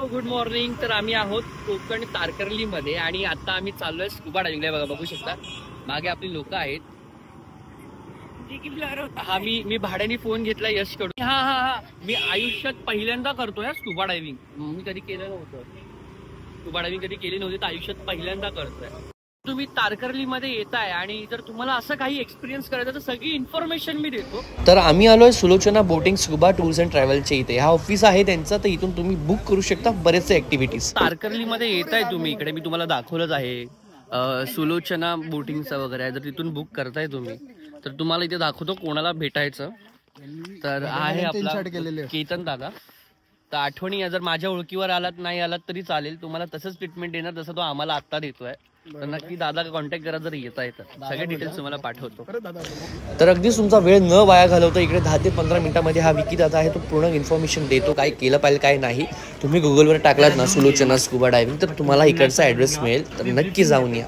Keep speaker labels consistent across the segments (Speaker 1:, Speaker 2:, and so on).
Speaker 1: Good morning. तर आम्ही आहोत कोकण तारकर्लीमध्ये आणि आता आम्ही चाललोय स्कुबा डायव्हिंगला. बघा, बघू शकता मागे आपली लोक आहेत. हा मी भाड्याने फोन घेतला यश कडून. हा मी आयुष्यात पहिल्यांदा करतोय स्कुबा डायव्हिंग. मी कधी केलं नव्हतं स्कुबा डायव्हिंग, कधी केली नव्हती, तर आयुष्यात पहिल्यांदा करतोय. तुम्ही तारकर्लीमध्ये येताय आणि जर तुम्हाला असं काही एक्सपिरियन्स करायचं तर सगळी इन्फॉर्मेशन मी देतो.
Speaker 2: तर आम्ही आलोय Sulochana boating scuba tours and ट्रॅव्हलच्या इथे. हा ऑफिस आहे त्यांचा, तर इथून तुम्ही बुक करू शकता बरेचसे ऍक्टिव्हिटीज.
Speaker 1: तारकर्लीमध्ये येताय तुम्ही, इकडे मी तुम्हाला दाखवलंच आहे सुलोचना बोटिंगचं वगैरे आहे. जर तिथून बुक करताय तुम्ही तर तुम्हाला इथे दाखवतो कोणाला भेटायचं. तर आहे आपला केतन दादा. तर आठवणी जर माझ्या ओळखीवर आलात नाही आलात तरी चालेल, तुम्हाला तसंच ट्रीटमेंट देणार जसं तो आम्हाला आत्ता देतोय. तर नक्की दादा कॉन्टॅक्ट करा जर येता येतं. सगळे डिटेल्स तुम्हाला पाठवतो.
Speaker 2: तर अगदीच तुमचा वेळ न वाया घालवता इकडे 10 ते 15 मिनिटांमध्ये हा विकी दादा आहे, तो पूर्ण इन्फॉर्मेशन देतो. काय केलं पाहिजे काय नाही. तुम्ही गुगलवर टाकलात ना सुलोचना स्कुबा डायव्हिंग तर तुम्हाला इकडचा ऍड्रेस मिळेल. तर नक्की जाऊन या.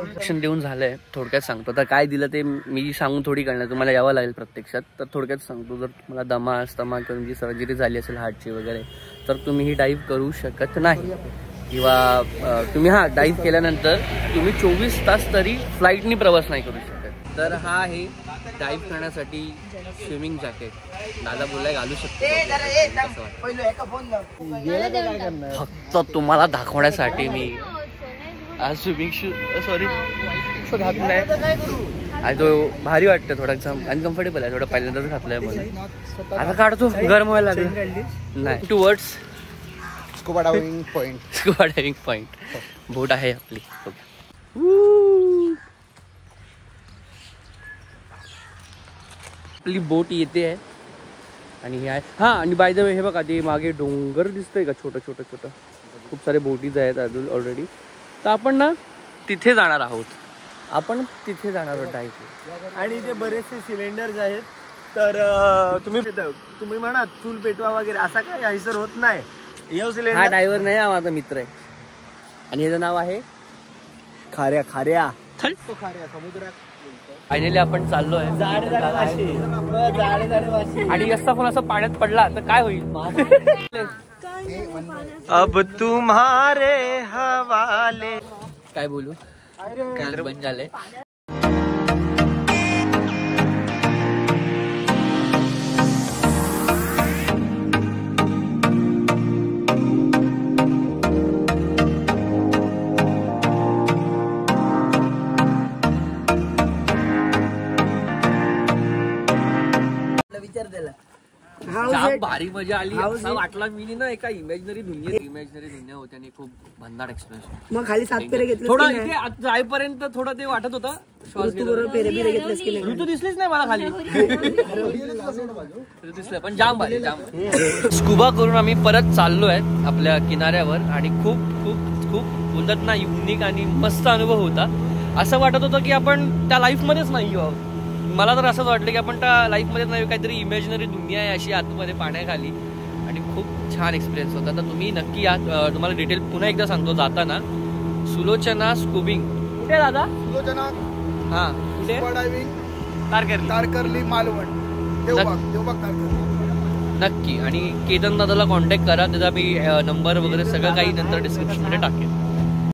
Speaker 1: शिक्षण देऊन झालंय, थोडक्यात सांगतो. तर काय दिलं ते मी सांगून थोडी कळणार, तुम्हाला यावं लागेल प्रत्यक्षात. तर थोडक्यात सांगतो, जर तुम्हाला दमा किंवा जी सर्जरी झाली असेल हार्टची वगैरे तर तुम्ही ही डाईव्ह करू शकत नाही. किंवा तुम्ही डाईव्ह केल्यानंतर तुम्ही 24 तास तरी फ्लाईटनी प्रवास नाही करू शकत. तर हा आहे डाईव्ह करण्यासाठी स्विमिंग जॅकेट. दादा बोलाय घालू शकतो. फक्त तुम्हाला दाखवण्यासाठी मी स्विमिंग सॉरी घातलाय. आणि तो भारी वाटतं, थोडासा अनकम्फर्टेबल आहे, थोडं पहिल्यांदाच घातलाय म्हणून. आता काढतो, गरम व्हायला लागेल. नाही, 2 words scuba diving point. Scuba diving point boat आहे आपली. आपली बोट येते आहे आणि हे आहे. आणि बाय द वे हे बघा, ते मागे डोंगर दिसतंय का, छोटं छोटं छोटं. खूप सारे बोटीज आहेत अजून ऑलरेडी. तर आपण ना तिथे जाणार आहोत. आपण तिथे जाणार आहोत डायव्हिंग.
Speaker 3: आणि इथे बरेचसे सिलेंडर्स आहेत. तर तुम्ही म्हणा चूल पेटवा वगैरे असा काही हैसर होत नाही.
Speaker 1: हा ड्रायव्हर नाही, हा माझा मित्र आहे आणि याचं नाव आहे
Speaker 3: खाऱ्या.
Speaker 1: समुद्रात. फायनली आपण चाललोय आणि असा पण असं पाण्यात पडला तर काय होईल.
Speaker 3: अब तुम्हारे हवाले.
Speaker 1: काय बोलू, काय बंद झालंय. भारी मजा आली. असं वाटला मी ना एका इमॅजिनरी दुनिया होती आणि खूप भन्नाट एक्सपिरियन्स.
Speaker 4: मग खाली 7 फेरे घेतले.
Speaker 1: थोडं इथे जाईपर्यंत थोडं ते वाटत होतं. ऋतू दिसलीच नाही मला खाली. दिसलं पण जाम भारी. स्कुबा करून आम्ही परत चाललोय आपल्या किनाऱ्यावर आणि खूप खूप खूप बोलतात ना युनिक आणि मस्त अनुभव होता. असं वाटत होतं की आपण त्या लाईफ मध्येच नाही आहोत. मला तर असंच वाटलं की आपण त्या लाईफमध्ये नाही, काहीतरी इमॅजिनरी दुनिया आहे अशी आतमध्ये पाण्याखाली. आणि खूप छान एक्सपिरियन्स होता. तर तुम्ही नक्की या. तुम्हाला डिटेल पुन्हा एकदा सांगतो. जाताना सुलोचना स्कुबिंग कुठे दादा?
Speaker 3: सुलोचना
Speaker 1: कुठे
Speaker 3: डायव्हिंग तारकर्ली मालवण देवबाग तारकर्ली.
Speaker 1: नक्की. आणि केतन दादाला कॉन्टॅक्ट करा. त्याचा मी नंबर वगैरे सगळं काही नंतर डिस्क्रिप्शन मध्ये टाकेन.